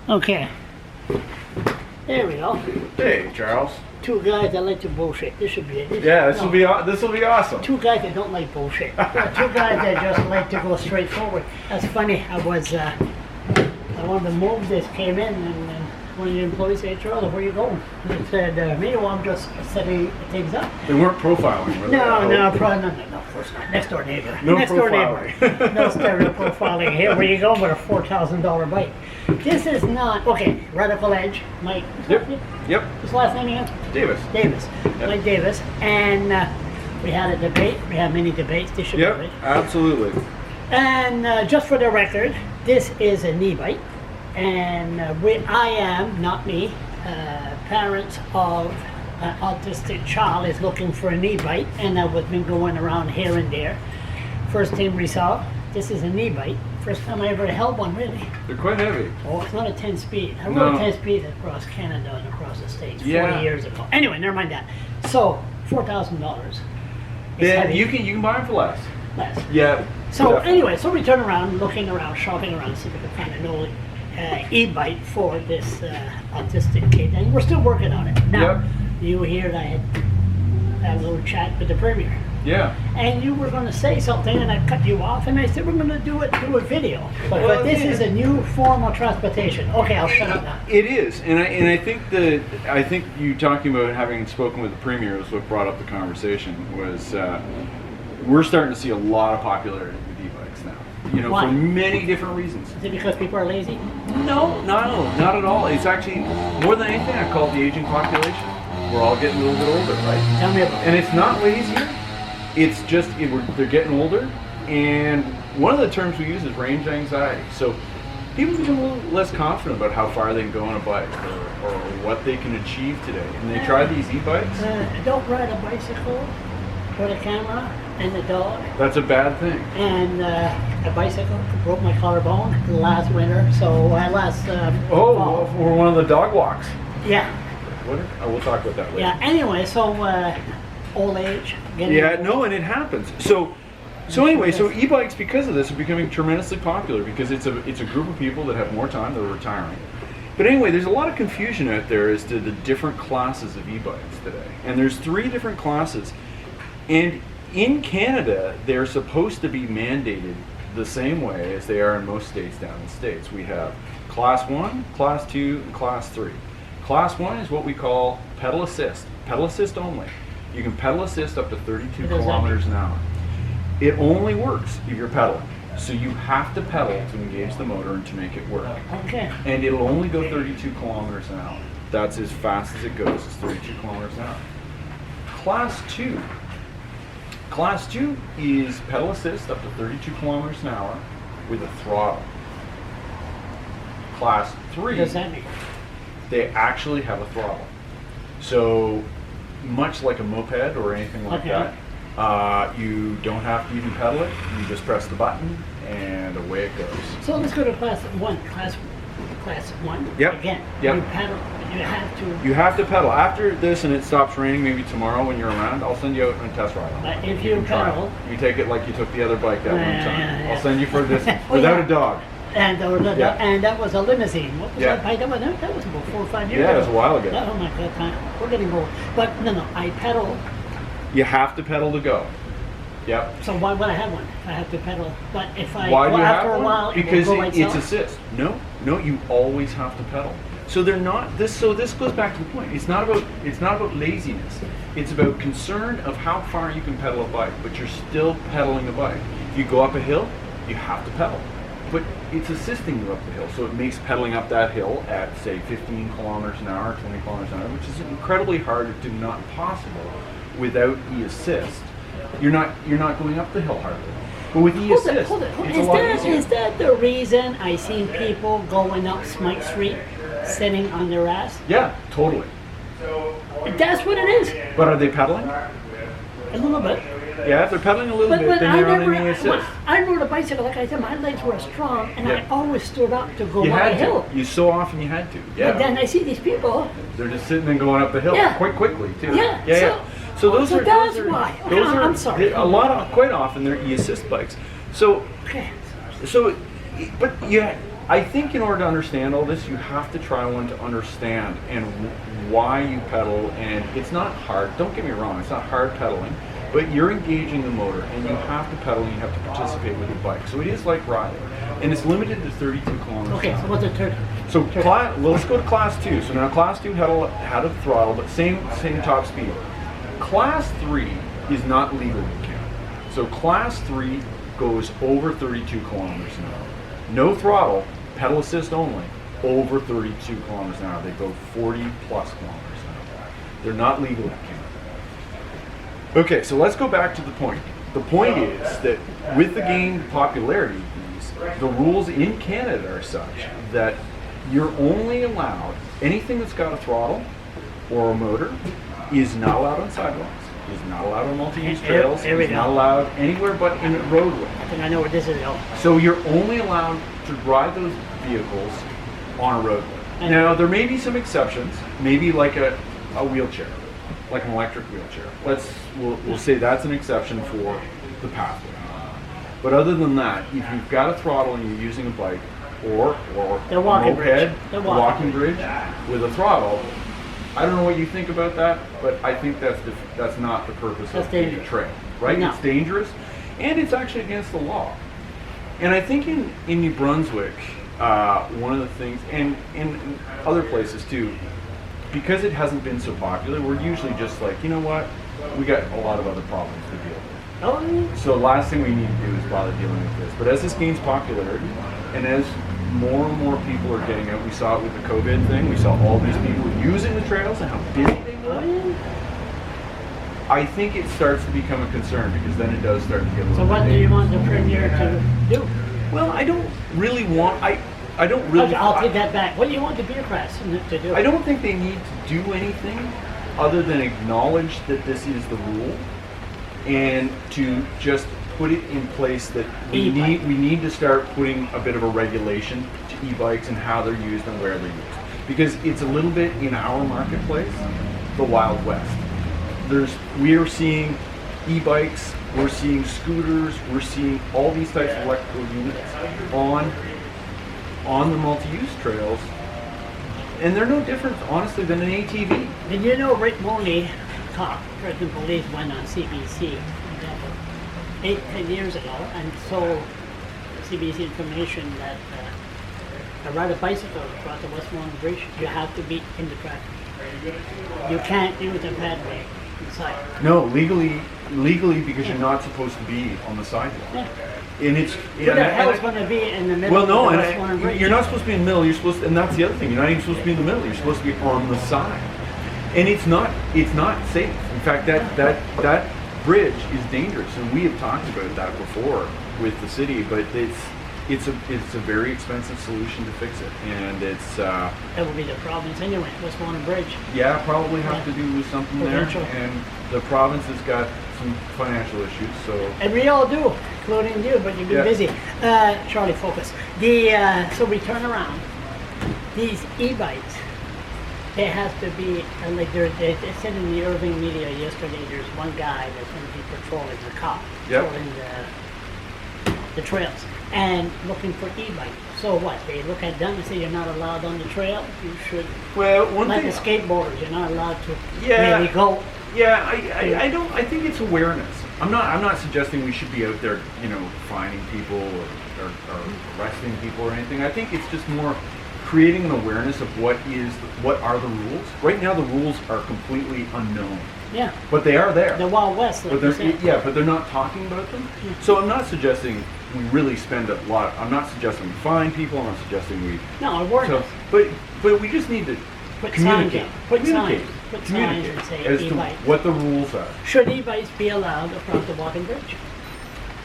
Okay. There we go. Hey, Charles. Two guys that like to bullshit. This should be it. Yeah, this will be awesome. Two guys that don't like bullshit. Two guys that just like to go straight forward. That's funny. I wanted to move this, came in, and one of the employees said, Charles, where are you going? And I said, me, well, I'm just setting things up. They weren't profiling, were they? No, of course not. Next door neighbor. No Next profiling. door neighbor. No stereo profiling. Here, where you going with a $4,000 bike? This is not, okay, Radical Edge, Mike. Yep. His last name again? Davis. Yep. Mike Davis. And we had a debate. We had many debates. This should be right. Absolutely. And just for the record, this is a knee bike. And I am, not me, parents of an autistic child is looking for a knee bike, and I've been going around here and there. First thing we saw, this is a knee bike. First time I ever held one, really. They're quite heavy. Oh, it's not a 10-speed. I rode a 10-speed across Canada and across the States 40 years ago. Anyway, never mind that. So, $4,000. Yeah, you can buy them for less. Yeah. So anyway, so we turn around, looking around, shopping around, see if we can find an old e-bike for this autistic kid, and we're still working on it. Now, you hear that I had a little chat with the Premier. Yeah. And you were going to say something, and I cut you off, and I said we're going to do a video. But this is a new form of transportation. Okay, I'll shut up now. It is, and I think you talking about having spoken with the Premier was what brought up the conversation. Was we're starting to see a lot of popularity with e-bikes now. You know, for many different reasons. Is it because people are lazy? No, not at all. It's actually, more than anything, I call it the aging population. We're all getting a little bit older, right? Tell me about it. And it's not lazier. It's just, they're getting older. And one of the terms we use is range anxiety. So people become a little less confident about how far they can go on a bike or what they can achieve today. And they try these e-bikes. Don't ride a bicycle with a camera and a dog. That's a bad thing. And a bicycle broke my collarbone last winter, so I fall. For one of the dog walks. Yeah. We'll talk about that later. Yeah. Anyway, so old age. And it happens. So anyway, so e-bikes because of this are becoming tremendously popular because it's a group of people that have more time, they're retiring. But anyway, there's a lot of confusion out there as to the different classes of e-bikes today, and there's 3 different classes. And in Canada, they're supposed to be mandated the same way as they are in most states down in the States. We have Class 1, Class 2, and Class 3. Class 1 is what we call pedal assist only. You can pedal assist up to 32 kilometers an hour. It only works if you're pedaling. So you have to pedal to engage the motor and to make it work. Okay. And it'll only go 32 kilometers an hour. That's as fast as it goes, is 32 kilometers an hour. Class 2 is pedal assist up to 32 kilometers an hour with a throttle. Class 3, what does that mean? They actually have a throttle. So much like a moped or anything like that, you don't have to even pedal it. You just press the button and away it goes. So let's go to Class 1. Class 1. Yep. Again, yep. You pedal. You have to pedal. After this and it stops raining, maybe tomorrow when you're around, I'll send you out on a test ride. If you pedal, you take it like you took the other bike that one time. I'll send you for this without a dog. And that was a limousine. What was that bike? That was about 4 or 5 years ago. Yeah, it was a while ago. Oh my God, we're getting old. But no, I pedal. You have to pedal to go. Yep. So why would I have one? I have to pedal. But if I why do you after have a while, because it's assist. No, you always have to pedal. So they're not this. So this goes back to the point. It's not about laziness. It's about concern of how far you can pedal a bike, but you're still pedaling the bike. If you go up a hill, you have to pedal, but it's assisting you up the hill. So it makes pedaling up that hill at say 15 kilometers an hour, 20 kilometers an hour, which is incredibly hard to not impossible without e-assist. You're not going up the hill hardly. But with e-assist, hold it. Is that the reason I seen people going up Smite Street sitting on their ass? Yeah, totally. That's what it is. But are they pedaling? A little bit. Yeah, if they're pedaling a little bit, then they're on an e-assist. I rode a bicycle, like I said, my legs were strong, and I always stood up to go up the hill. You so often you had to. Yeah. But then I see these people. They're just sitting and going up the hill quite quickly too. Yeah. So those are why. I'm sorry. Quite often they're e-assist bikes. So, but I think in order to understand all this, you have to try one to understand and why you pedal. And it's not hard. Don't get me wrong. It's not hard pedaling, but you're engaging the motor, and you have to pedal, and you have to participate with your bike. So it is like riding, and it's limited to 32 kilometers. Okay, so what's a turn? So let's go to class 2. So now class 2 had a throttle, but same top speed. Class 3 is not legal in Canada. So class 3 goes over 32 kilometers an hour. No throttle, pedal assist only, over 32 kilometers an hour. They go 40 plus kilometers an hour. They're not legal in Canada. Okay, so let's go back to the point. The point is that with the gained popularity of these, the rules in Canada are such that you're only allowed, anything that's got a throttle or a motor is not allowed on sidewalks, is not allowed on multi-use trails, is not allowed anywhere but in a roadway. I think I know where this is going. So you're only allowed to ride those vehicles on a roadway. Now, there may be some exceptions, maybe like a wheelchair, like an electric wheelchair. We'll say that's an exception for the pathway. But other than that, if you've got a throttle and you're using a bike or a moped, walking bridge with a throttle, I don't know what you think about that, but I think that's not the purpose of the trail, right? No. It's dangerous, and it's actually against the law. And I think in New Brunswick, one of the things, and in other places too, because it hasn't been so popular, we're usually just like, you know what, we got a lot of other problems to deal with. Oh, So the last thing we need to do is bother dealing with this. But as this gains popularity, and as more and more people are getting out, we saw it with the COVID thing, we saw all these people using the trails and how busy they were. I think it starts to become a concern, because then it does start to get a little so what do you want the Premier to do? Well, I don't really want, I don't really... I'll take that back. What do you want the bureaucrats to do? I don't think they need to do anything other than acknowledge that this is the rule, and to just put it in place that we need to start putting a bit of a regulation to e-bikes and how they're used and where they're used. Because it's a little bit in our marketplace, the Wild West. We are seeing e-bikes, we're seeing scooters, we're seeing all these types of electrical units on the multi-use trails, and they're no different, honestly, than an ATV. Did you know Rick Mooney, Fredericton Police, went on CBC 8-10 years ago and told CBC information that to ride a bicycle across the Westmoreland Bridge, you have to be in the traffic. You can't use a pathway inside. No, legally, because you're not supposed to be on the sidewalk. Yeah. And it's... Who the hell's going to be in the middle of the Westmoreland Bridge? You're not supposed to be in the middle, and that's the other thing, you're not even supposed to be in the middle, you're supposed to be on the side. And it's not safe. In fact, that bridge is dangerous, and we have talked about that before with the city, but it's a very expensive solution to fix it, and it's... that would be the province anyway, Westmoreland Bridge. Yeah, probably have to do with something there, and the province has got some financial issues, so... And we all do, including you, but you've been busy. Charlie, focus. So we turn around. These e-bikes, they have to be, like they said in the Irving media yesterday, there's one guy that's going to be patrolling, a cop, patrolling the trails and looking for e-bikes. So what? They look at them and say you're not allowed on the trail. You should. Well, like the skateboarders, you're not allowed to really go. Yeah, I don't. I think it's awareness. I'm not suggesting we should be out there, finding people or arresting people or anything. I think it's just more creating an awareness of what are the rules. Right now, the rules are completely unknown. Yeah. But they are there. The Wild West. Like but they're not talking about them. Yeah. So I'm not suggesting we really spend a lot. I'm not suggesting we fine people. I'm not suggesting we. No, awareness. So, but we just need to communicate. Put signs and say as to what the rules are. Should e-bikes be allowed across the walking bridge?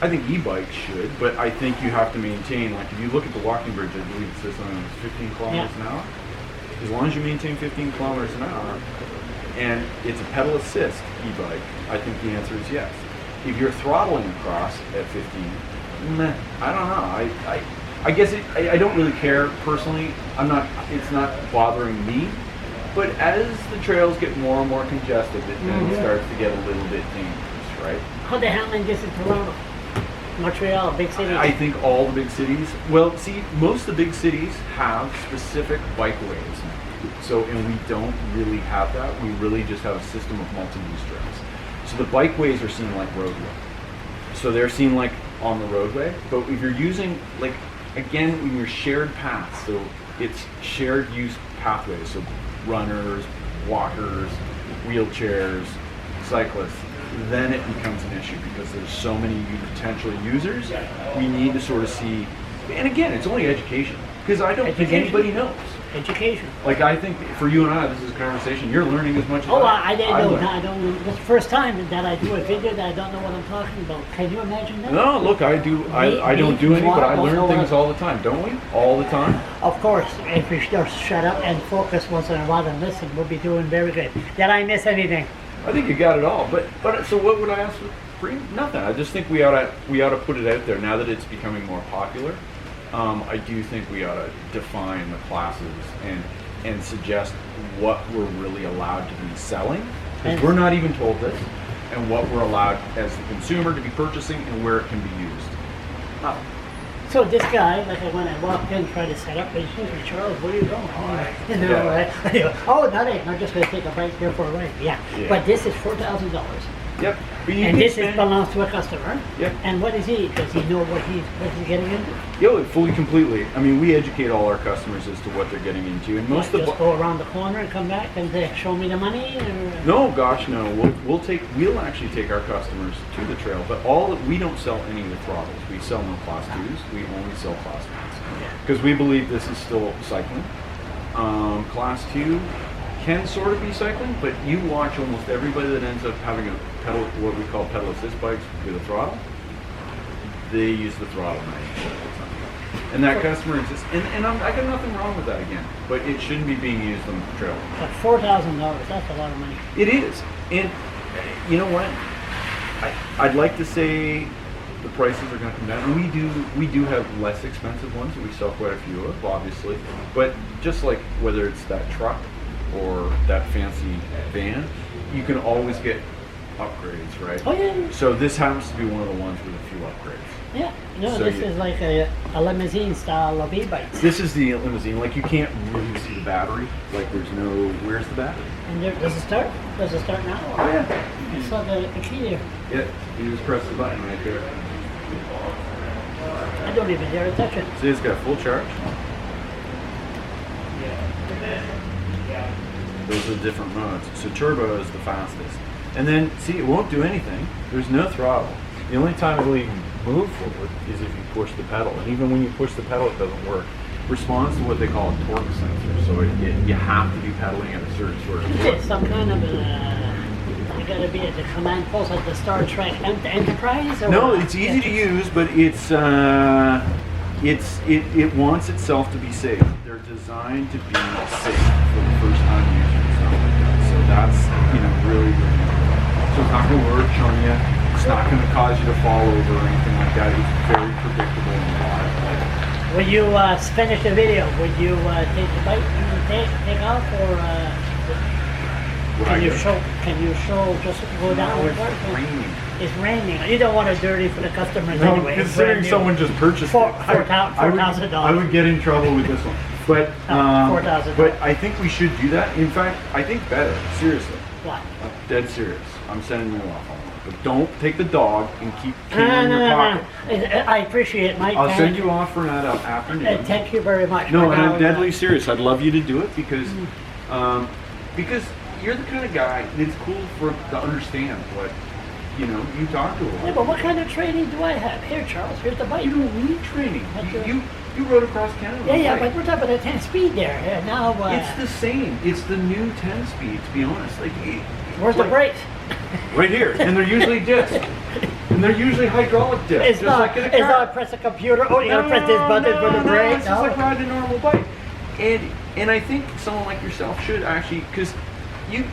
I think e-bikes should, but I think you have to maintain, like if you look at the walking bridge, I believe it says something like 15 kilometers an hour. As long as you maintain 15 kilometers an hour, and it's a pedal assist e-bike, I think the answer is yes. If you're throttling across at 15, I don't know. I guess I don't really care personally. It's not bothering me. But as the trails get more and more congested, it then starts to get a little bit dangerous, right? How the hell did this in Toronto? Montreal, big city. I think all the big cities, well, see, most of the big cities have specific bikeways. So, and we don't really have that. We really just have a system of multi-use trails. So the bikeways are seen like roadway. So they're seen like on the roadway. But if you're using, like, again, when you're shared paths, so it's shared use pathways. So runners, walkers, wheelchairs, cyclists, then it becomes an issue because there's so many potential users. We need to sort of see, and again, it's only education because I don't think anybody knows. Education. Like, I think for you and I, this is a conversation. You're learning as much as I didn't know. I don't. It's the first time that I do a video that I don't know what I'm talking about. Can you imagine that? No, look, I do. I don't do any, but I learn things all the time, don't we? All the time. Of course, if we just shut up and focus once in a while and listen, we'll be doing very good. Did I miss anything? I think you got it all. But so what would I ask for? Nothing. I just think we ought to put it out there now that it's becoming more popular. I do think we ought to define the classes and suggest what we're really allowed to be selling, because we're not even told this, and what we're allowed as the consumer to be purchasing and where it can be used. So this guy, like when I walked in, tried to set up, he said, Charles, where are you going? You know, oh, nothing. I'm just going to take a bike here for a ride. Yeah. But this is $4,000. Yep. And this belongs to a customer. Yep. And what is he? Does he know what he's getting into? Yeah, fully, completely. I mean, we educate all our customers as to what they're getting into, and most of the just go around the corner and come back and they show me the money. Or? No, gosh, no. We'll actually take our customers to the trail, but we don't sell any of the throttles. We sell no class 2s. We only sell class 1s because we believe this is still cycling. Class 2 can sort of be cycling, but you watch almost everybody that ends up having a pedal, what we call pedal assist bikes with a throttle. They use the throttle now, and that customer exists. And I got nothing wrong with that again, but it shouldn't be being used on the trail. But $4,000, that's a lot of money. It is, and you know what? I'd like to say the prices are going to come down. And we do have less expensive ones that we sell quite a few of, obviously. But just like whether it's that truck or that fancy van, you can always get upgrades, right? Oh yeah. So this happens to be one of the ones with a few upgrades. Yeah. No, So this is like a limousine style of e-bikes. This is the limousine. Like, you can't really see the battery. Like, there's no. Where's the battery? And does it start? Does it start now? Oh yeah. I saw the key there. Yeah. You just press the button right there. I don't even dare to touch it. See, it's got full charge. Those are the different modes. So turbo is the fastest. And then, see, it won't do anything. There's no throttle. The only time it will even move forward is if you push the pedal. And even when you push the pedal, it doesn't work. Responds to what they call a torque sensor. So you have to be pedaling at a certain sort of torque. It's some kind of you gotta be at the command post at the Star Trek Enterprise? Or No, it's easy to use, but it wants itself to be safe. They're designed to be safe for the first time users and stuff like that. So that's, really, really important. So it's not going to lurch on you. It's not going to cause you to fall over or anything like that. It's very predictable and reliable. When you finish the video, would you take the bike and take off, or can you show just go down? No, it's raining. It's raining. You don't want it dirty for the customers No, anyway. considering someone just purchased $4,000. I would get in trouble with this one. But $4,000. But I think we should do that. In fact, I think better. Seriously. What? I'm dead serious. I'm sending you off on that. But don't take the dog and keep in your pocket. I appreciate it, Mike. I'll send you off for an afternoon. Thank you very much. No, and I'm deadly serious. I'd love you to do it because you're the kind of guy that's cool to understand what you talk to a lot. Yeah, but what kind of training do I have? Here, Charles, here's the bike. You don't need training. You rode across Canada. Yeah, but we're talking about a 10-speed there. Now it's the same. It's the new 10-speed. To be honest, where's the brakes? Right here, and they're usually disc, and they're usually hydraulic disc. It's not. It's not press a computer. Oh, you gotta press this button for the brake. It's just like riding a normal bike. And I think someone like yourself should actually, because you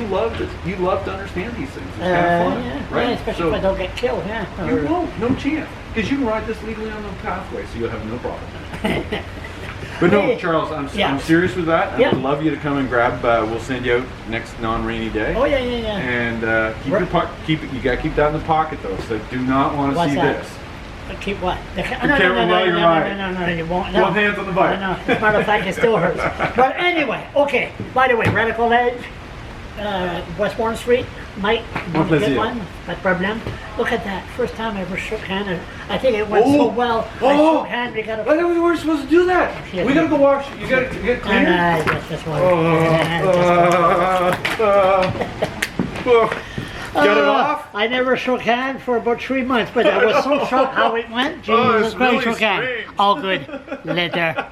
love this. You love to understand these things. It's kind of fun, yeah, right? Yeah, especially if I don't get killed. Yeah. You won't. No chance. Because you can ride this legally on the pathway, so you'll have no problem. But no, Charles, I'm serious with that. I'd love you to come and grab. We'll send you out next non-rainy day. Oh yeah. And keep your you gotta keep that in the pocket though. So do not want to see this. Keep what? The camera while you're riding. No, you won't. Both hands on the bike. No, as a matter of fact, it still hurts. But anyway, okay. By the way, Radical Edge, Westbourne Street, Mike, Mon good plaisir. one. Pas de problem. Look at that. First time I ever shook hand, and I think it went so well. I shook hand. We got I thought we weren't supposed to do that. Yeah. We gotta go wash. You gotta get cleaner. Just one. Get it off? I never shook hands for about 3 months, but I was so shocked how it went. Oh, Jesus it's Christ, really shook hands. strange. All good. Later.